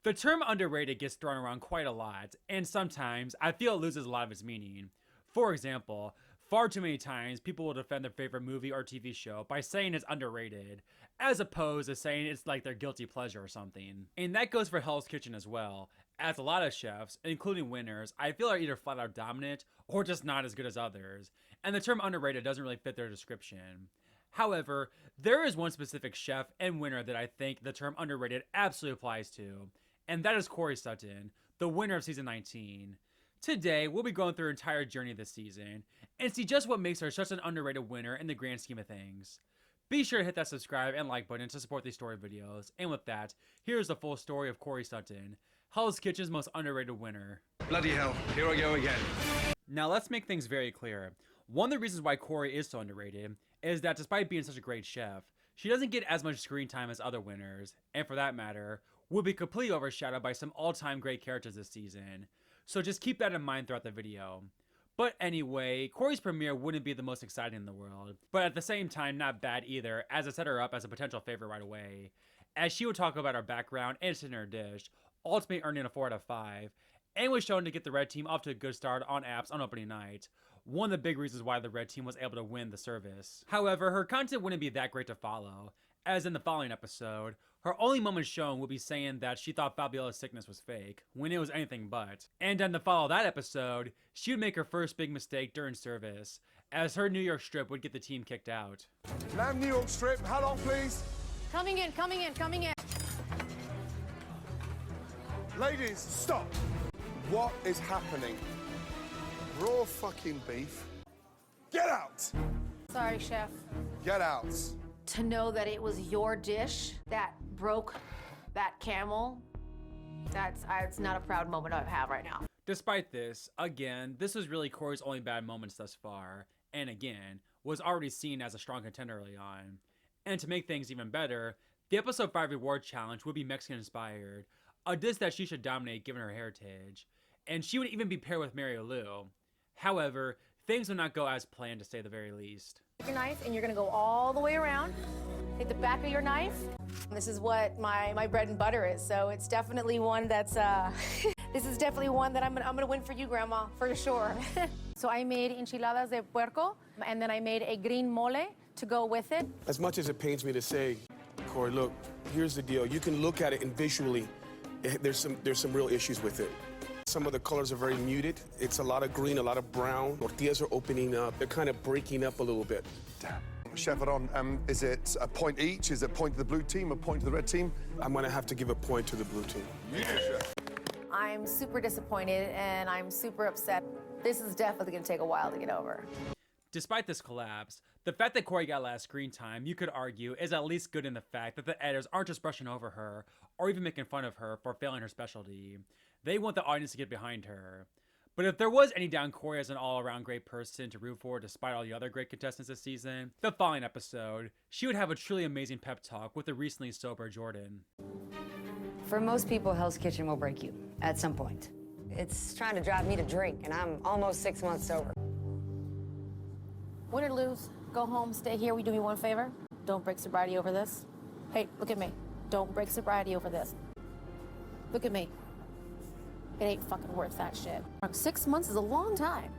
The term underrated gets thrown around quite a lot, and sometimes I feel it loses a lot of its meaning. For example, far too many times people will defend their favorite movie or TV show by saying it's underrated, as opposed to saying it's like their guilty pleasure or something. And that goes for Hell's Kitchen as well, as a lot of chefs, including winners, I feel are either flat out dominant or just not as good as others, and the term underrated doesn't really fit their description. However, there is one specific chef and winner that I think the term underrated absolutely applies to, and that is Kori Sutton, the winner of season 19. Today, we'll be going through her entire journey this season, and see just what makes her such an underrated winner in the grand scheme of things. Be sure to hit that subscribe and like button to support these story videos, and with that, here's the full story of Kori Sutton, Hell's Kitchen's most underrated winner. Bloody hell, here I go again. Now let's make things very clear. One of the reasons why Kori is so underrated is that despite being such a great chef, she doesn't get as much screen time as other winners, and for that matter, will be completely overshadowed by some all-time great characters this season. So just keep that in mind throughout the video. But anyway, Kori's premiere wouldn't be the most exciting in the world, but at the same time not bad either, as it set her up as a potential favorite right away, as she would talk about her background and her dish, ultimately earning a 4 out of 5, and was shown to get the red team off to a good start on apps on opening night, one of the big reasons why the red team was able to win the service. However, her content wouldn't be that great to follow, as in the following episode, her only moment shown would be saying that she thought Fabiola's sickness was fake, when it was anything but. And then to follow that episode, she would make her first big mistake during service, as her New York strip would get the team kicked out. Lamb New York strip, hat on please. Coming in, coming in, coming in. Ladies, stop. What is happening? Raw fucking beef. Get out! Sorry, chef. Get out. To know that it was your dish that broke that camel, it's not a proud moment I have right now. Despite this, again, this was really Kori's only bad moments thus far, and again, was already seen as a strong contender early on. And to make things even better, the episode 5 reward challenge would be Mexican inspired, a dish that she should dominate given her heritage, and she would even be paired with Mary Lou. However, things would not go as planned, to say the very least. Take your knife and you're gonna go all the way around. Take the back of your knife. This is what my bread and butter is, so it's definitely one that's, this is definitely one that I'm gonna win for you, Grandma, for sure. So I made enchiladas de puerco, and then I made a green mole to go with it. As much as it pains me to say, Kori, look, here's the deal. You can look at it and visually, there's some real issues with it. Some of the colors are very muted. It's a lot of green, a lot of brown. Tortillas are opening up. They're kind of breaking up a little bit. Damn. Chef Aron, is it a point each? Is it a point to the blue team, a point to the red team? I'm gonna have to give a point to the blue team. You do, Chef. I'm super disappointed and I'm super upset. This is definitely gonna take a while to get over. Despite this collapse, the fact that Kori got last screen time, you could argue, is at least good in the fact that the editors aren't just brushing over her, or even making fun of her for failing her specialty. They want the audience to get behind her. But if there was any doubt Kori as an all-around great person to root for despite all the other great contestants this season, the following episode, she would have a truly amazing pep talk with the recently sober Jordan. For most people, Hell's Kitchen will break you at some point. It's trying to drive me to drink, and I'm almost 6 months sober. Win or lose, go home, stay here. We do me one favor. Don't break sobriety over this. Hey, look at me. Don't break sobriety over this. Look at me. It ain't fucking worth that shit. 6 months is a long time.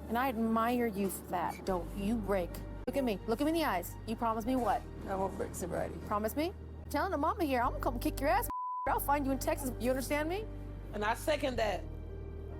And I admire you for that. Don't you break. Look at me. Look at me in the eyes. You promise me what? I won't break sobriety. Promise me? I'm telling the mama here, I'm gonna come kick your ass. I'll find you in Texas. You understand me? And I second that.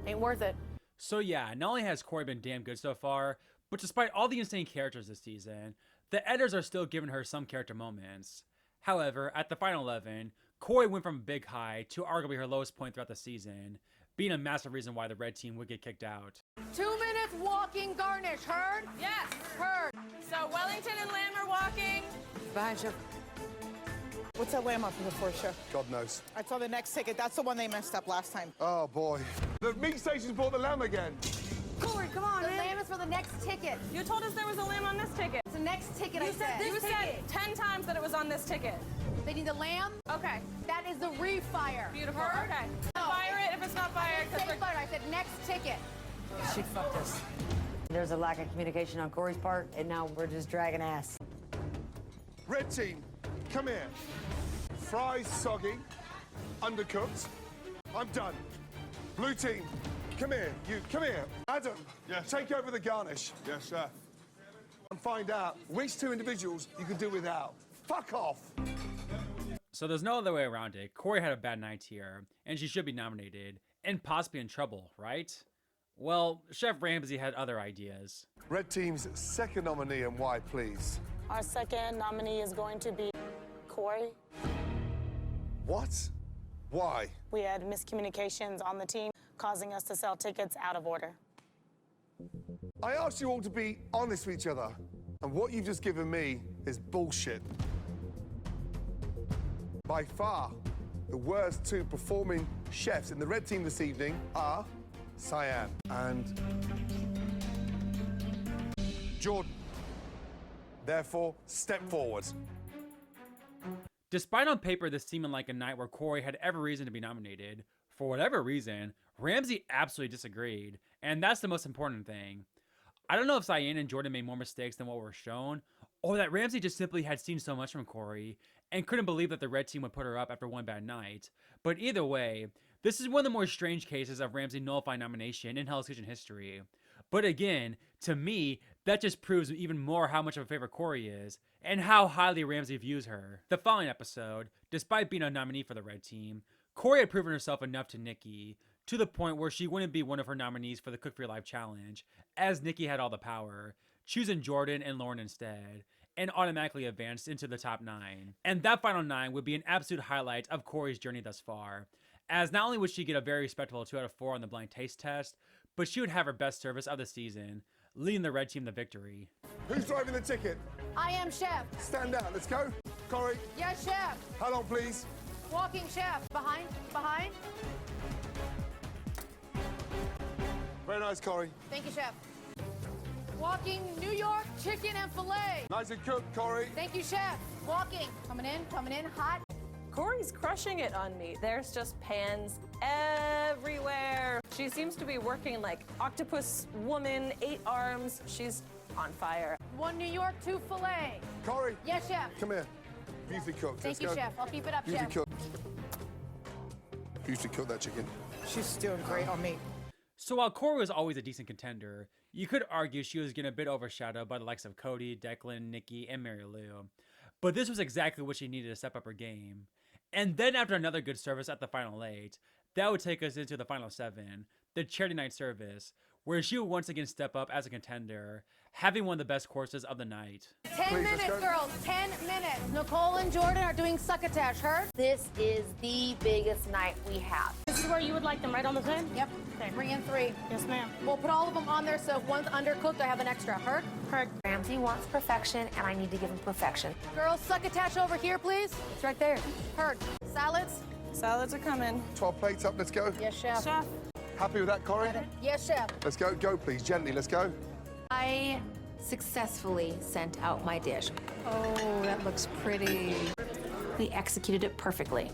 Ain't worth it. So yeah, not only has Kori been damn good so far, but despite all the insane characters this season, the editors are still giving her some character moments. However, at the final 11, Kori went from a big high to arguably her lowest point throughout the season, being a massive reason why the red team would get kicked out. 2 minutes walking garnish, heard? Yes. Heard. So Wellington and Lamb are walking. Behind you. What's that lamb up before, Chef? God knows. I saw the next ticket. That's the one they messed up last time. Oh, boy. The meat station's bought the lamb again. Kori, come on, The man. lamb is for the next ticket. You told us there was a lamb on this ticket. It's the next ticket, I said. You said 10 times that it was on this ticket. They need the lamb. Okay. That is the refire. Beautiful. Heard? Okay. No. Fire it if it's not fired. I didn't say fire. I said next ticket. She fucked us. There's a lack of communication on Kori's part, and now we're just dragging ass. Red team, come here. Fries soggy, undercooked. I'm done. Blue team, come here. You, come here. Adam, Yes. take over the garnish Yes, sir. and find out which two individuals you can do without. Fuck off. So there's no other way around it. Kori had a bad night here, and she should be nominated, and possibly in trouble, right? Well, Chef Ramsay had other ideas. Red team's second nominee and why, please? Our second nominee is going to be Kori. What? Why? We had miscommunications on the team, causing us to sell tickets out of order. I asked you all to be honest with each other, and what you've just given me is bullshit. By far, the worst two performing chefs in the red team this evening are Cyan and Jordan. Therefore, step forward. Despite on paper this seeming like a night where Kori had every reason to be nominated, for whatever reason, Ramsay absolutely disagreed, and that's the most important thing. I don't know if Cyan and Jordan made more mistakes than what were shown, or that Ramsay just simply had seen so much from Kori and couldn't believe that the red team would put her up after one bad night. But either way, this is one of the more strange cases of Ramsay nullifying nomination in Hell's Kitchen history. But again, to me, that just proves even more how much of a favorite Kori is, and how highly Ramsay views her. The following episode, despite being a nominee for the red team, Kori had proven herself enough to Nikki, to the point where she wouldn't be one of her nominees for the Cook for Your Life challenge, as Nikki had all the power, choosing Jordan and Lauren instead, and automatically advanced into the top 9. And that final 9 would be an absolute highlight of Kori's journey thus far, as not only would she get a very respectable 2 out of 4 on the blind taste test, but she would have her best service of the season, leading the red team to victory. Who's driving the ticket? I am chef. Stand out, let's go. Kori, Yes, chef. how long, please? Walking chef. Behind. Very nice, Kori. Thank you, chef. Walking New York chicken and filet. Nice and cooked, Kori. Thank you, chef. Walking. Coming in, hot. Kori's crushing it on me. There's just pans everywhere. She seems to be working like octopus woman, 8 arms. She's on fire. 1 New York, 2 filet. Kori, Yes, chef. come here. Beautifully cooked. Thank Let's you, go. chef. I'll keep it up, Beautifully chef. cooked. Beautifully cooked, that chicken. She's doing great on me. So while Kori was always a decent contender, you could argue she was getting a bit overshadowed by the likes of Cody, Declan, Nikki, and Mary Lou. But this was exactly what she needed to step up her game. And then after another good service at the final 8, that would take us into the final 7, the charity night service, where she would once again step up as a contender, having one of the best courses of the night. 10 Please, let's minutes, go. girls. 10 minutes. Nicole and Jordan are doing succotash. Heard? This is the biggest night we have. This is where you would like them, right on the tin? Yep. Bring in 3. Yes, ma'am. We'll put all of them on there, so if one's undercooked, I have an extra. Heard? Heard. Ramsay wants perfection, and I need to give him perfection. Girls, succotash over here, please. It's right there. Heard. Salads? Salads are coming. 12 plates up, let's go. Yes, chef. Chef. Happy with that, Kori? Yes, chef. Let's go, go please, gently, let's go. I successfully sent out my dish. Oh, that looks pretty. We executed it perfectly.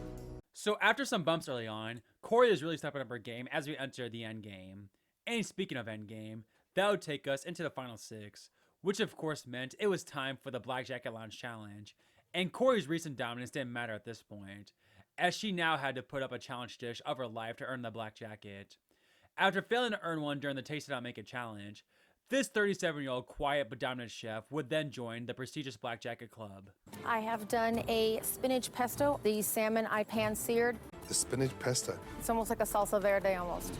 So after some bumps early on, Kori is really stepping up her game as we enter the end game. And speaking of end game, that would take us into the final 6, which of course meant it was time for the Black Jacket Lounge Challenge. And Kori's recent dominance didn't matter at this point, as she now had to put up a challenge dish of her life to earn the Black Jacket. After failing to earn one during the Taste It Out Make It challenge, this 37-year-old quiet but dominant chef would then join the prestigious Black Jacket Club. I have done a spinach pesto. The salmon I pan-seared. The spinach pesto. It's almost like a salsa verde almost.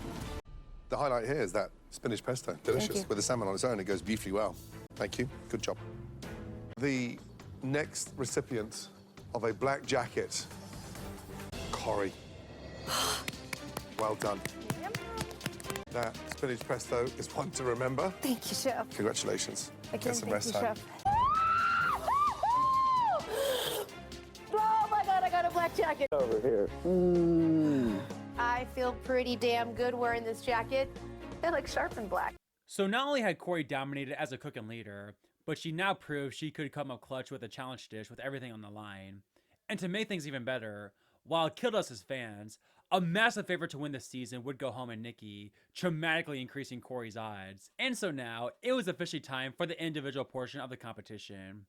The highlight here is that spinach pesto. Delicious. you. With the salmon on its own, it goes beautifully well. Thank you. Good job. The next recipient of a black jacket, Kori. Well done. That spinach pesto is one to remember. Thank you, chef. Congratulations. Get some rest time. Oh my God, I got a black jacket. Over here. I feel pretty damn good wearing this jacket. It looks sharp and black. So not only had Kori dominated as a cook and leader, but she now proved she could come up clutch with a challenge dish with everything on the line. And to make things even better, while it killed us as fans, a massive favorite to win this season would go home in Nikki, dramatically increasing Kori's odds. And so now, it was officially time for the individual portion of the competition.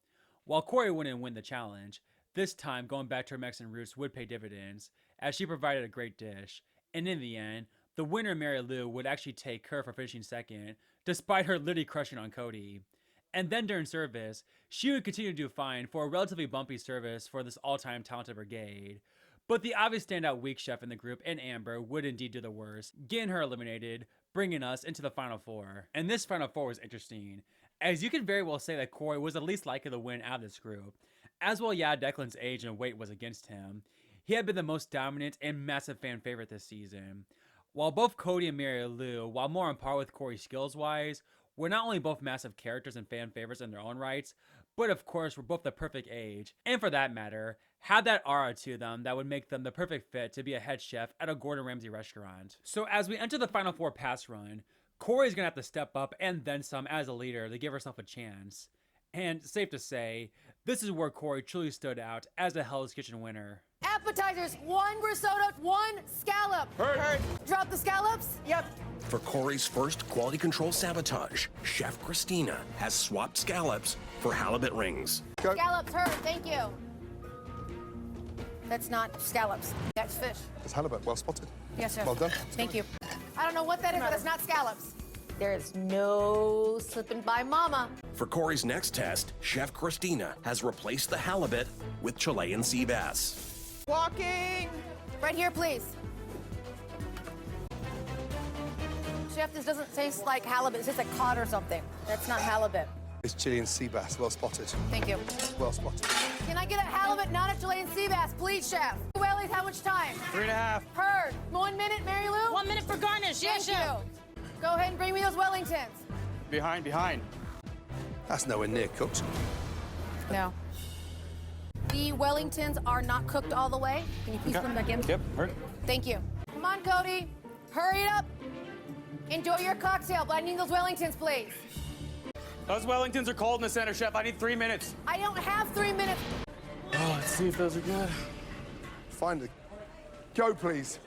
While Kori wouldn't win the challenge, this time going back to her Mexican roots would pay dividends, as she provided a great dish. And in the end, the winner, Mary Lou, would actually take her for finishing second, despite her literally crushing on Cody. And then during service, she would continue to do fine for a relatively bumpy service for this all-time talented brigade. But the obvious standout weak chef in the group, and Amber, would indeed do the worst, getting her eliminated, bringing us into the Final Four. And this Final Four was interesting, as you could very well say that Kori was the least likely to win out of this group. As well, yeah, Declan's age and weight was against him. He had been the most dominant and massive fan favorite this season. While both Cody and Mary Lou, while more on par with Kori skills-wise, were not only both massive characters and fan favorites in their own rights, but of course were both the perfect age, and for that matter, had that aura to them that would make them the perfect fit to be a head chef at a Gordon Ramsay restaurant. So as we enter the Final Four pass run, Kori's gonna have to step up and then some as a leader to give herself a chance. And safe to say, this is where Kori truly stood out as a Hell's Kitchen winner. Appetizers, 1 risotto, 1 scallop. Heard. Drop the scallops? Yep. For Kori's first quality control sabotage, Chef Christina has swapped scallops for halibut rings. Go. Scallops, heard, thank you. That's not scallops. That's fish. It's halibut. Well spotted. Yes, chef. Well done. Thank you. I don't know what that is, but it's not scallops. There is no slipping by mama. For Kori's next test, Chef Christina has replaced the halibut with Chilean sea bass. Walking. Right here, please. Chef, this doesn't taste like halibut. It tastes like cod or something. That's not halibut. It's Chilean sea bass. Well spotted. Thank you. Well spotted. Can I get a halibut, not a Chilean sea bass, please, chef? Wellies, how much time? 3.5. Heard. 1 minute, Mary Lou? 1 minute for garnish. Thank you. Go ahead and bring me those Wellingtons. Behind. That's nowhere near cooked. No. The Wellingtons are not cooked all the way. Can you please put them back in? Yep, heard. Thank you. Come on, Cody. Hurry it up. Enjoy your cocktail, but I need those Wellingtons, please. Those Wellingtons are cold in the center, Chef. I need 3 minutes. I don't have 3 minutes. Oh, let's see if those are good. Find it. Go, please.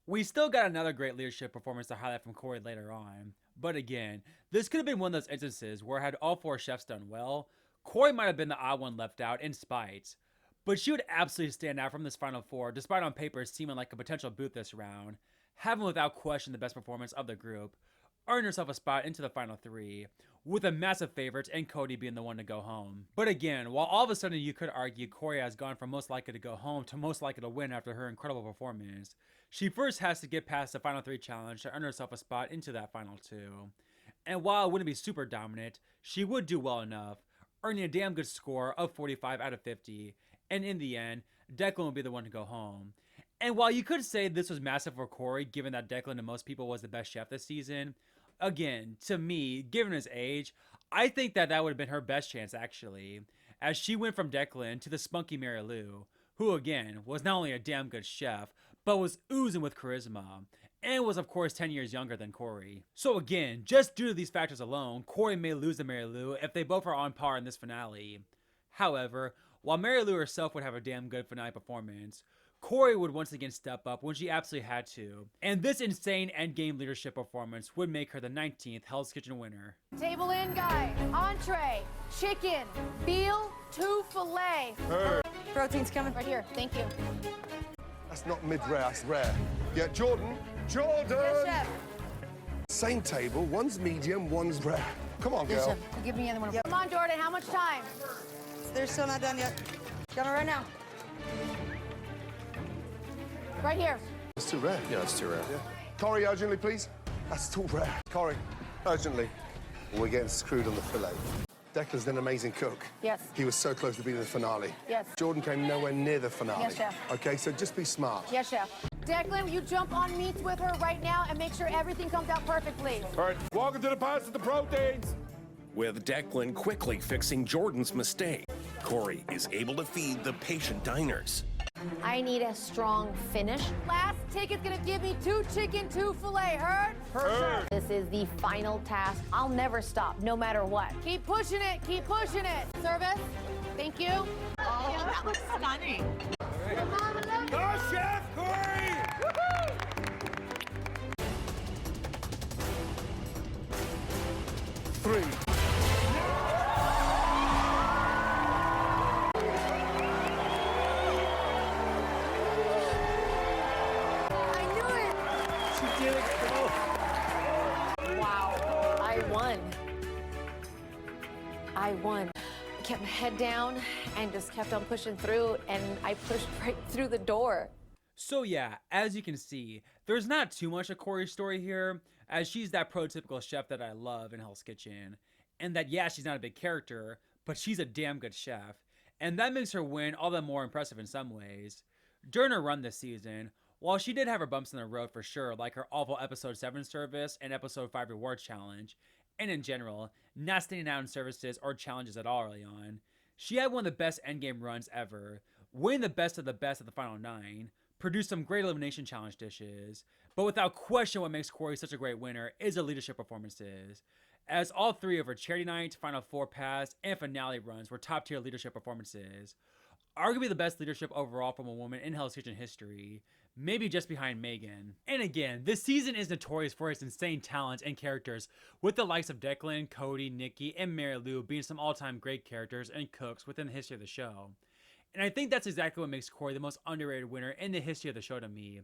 We still got another great leadership performance to highlight from Kori later on. But again, this could have been one of those instances where had all 4 chefs done well, Kori might have been the odd one left out in spite. But she would absolutely stand out from this Final Four, despite on paper seeming like a potential boot this round, having without question the best performance of the group, earn herself a spot into the Final 3, with a massive favorite and Cody being the one to go home. But again, while all of a sudden you could argue Kori has gone from most likely to go home to most likely to win after her incredible performance, she first has to get past the Final 3 challenge to earn herself a spot into that Final 2. And while it wouldn't be super dominant, she would do well enough, earning a damn good score of 45 out of 50, and in the end, Declan would be the one to go home. And while you could say this was massive for Kori, given that Declan to most people was the best chef this season, again, to me, given his age, I think that would have been her best chance actually, as she went from Declan to the spunky Mary Lou, who again, was not only a damn good chef, but was oozing with charisma, and was of course 10 years younger than Kori. So again, just due to these factors alone, Kori may lose to Mary Lou if they both are on par in this finale. However, while Mary Lou herself would have a damn good finale performance, Kori would once again step up when she absolutely had to, and this insane endgame leadership performance would make her the 19th Hell's Kitchen winner. Table in, guys. Entree, chicken, veal, 2 filet. Protein's coming. Right here, thank you. That's not mid-rare, that's rare. Yeah, Jordan. Jordan! Yes, chef. Same table, one's medium, one's rare. Come on, Yes, girl. chef. Give me the other one. Come on, Jordan, how much time? They're still not done yet. Coming right now. Right here. It's too rare. Yeah, it's too rare. Yeah. Kori, urgently, please. That's still rare. Kori, urgently. We're getting screwed on the fillet. Declan's an amazing cook. Yes. He was so close to being in the finale. Yes. Jordan came nowhere near the finale. Yes, chef. Okay, so just be smart. Yes, chef. Declan, you jump on meats with her right now and make sure everything comes out perfectly. Heard. Welcome to the pass with the proteins. With Declan quickly fixing Jordan's mistake, Kori is able to feed the patient diners. I need a strong finish. Last ticket's gonna give me 2 chicken, 2 filet. Heard? Heard. This is the final task. I'll never stop, no matter what. Keep pushing it, keep pushing it. Service, thank you. Oh, that looks stunning. Go, Chef Kori! Three. She did it, girl. Wow, I won. I won. I kept my head down and just kept on pushing through, and I pushed right through the door. So yeah, as you can see, there's not too much of Kori's story here, as she's that prototypical chef that I love in Hell's Kitchen. And that, yeah, she's not a big character, but she's a damn good chef. And that makes her win all the more impressive in some ways. During her run this season, while she did have her bumps in the road for sure, like her awful episode 7 service and episode 5 reward challenge, and in general, not standing out in services or challenges at all early on, she had one of the best endgame runs ever, winning the best of the best at the final 9, produced some great elimination challenge dishes, but without question what makes Kori such a great winner is her leadership performances, as all 3 of her charity night, final 4 pass, and finale runs were top tier leadership performances. Arguably the best leadership overall from a woman in Hell's Kitchen history, maybe just behind Megan. And again, this season is notorious for its insane talents and characters, with the likes of Declan, Cody, Nikki, and Mary Lou being some all-time great characters and cooks within the history of the show. And I think that's exactly what makes Kori the most underrated winner in the history of the show to me.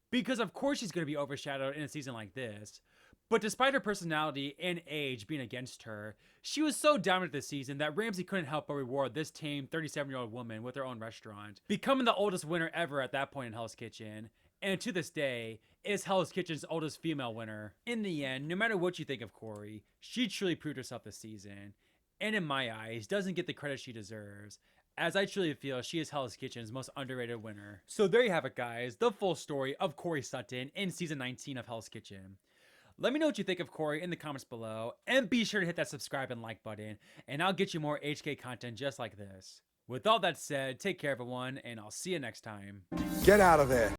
Because of course she's going to be overshadowed in a season like this. But despite her personality and age being against her, she was so dominant this season that Ramsay couldn't help but reward this tame 37-year-old woman with her own restaurant, becoming the oldest winner ever at that point in Hell's Kitchen, and to this day, is Hell's Kitchen's oldest female winner. In the end, no matter what you think of Kori, she truly proved herself this season, and in my eyes, doesn't get the credit she deserves, as I truly feel she is Hell's Kitchen's most underrated winner. So there you have it, guys, the full story of Kori Sutton in season 19 of Hell's Kitchen. Let me know what you think of Kori in the comments below, and be sure to hit that subscribe and like button, and I'll get you more HK content just like this. With all that said, take care everyone, and I'll see you next time. Get out of there.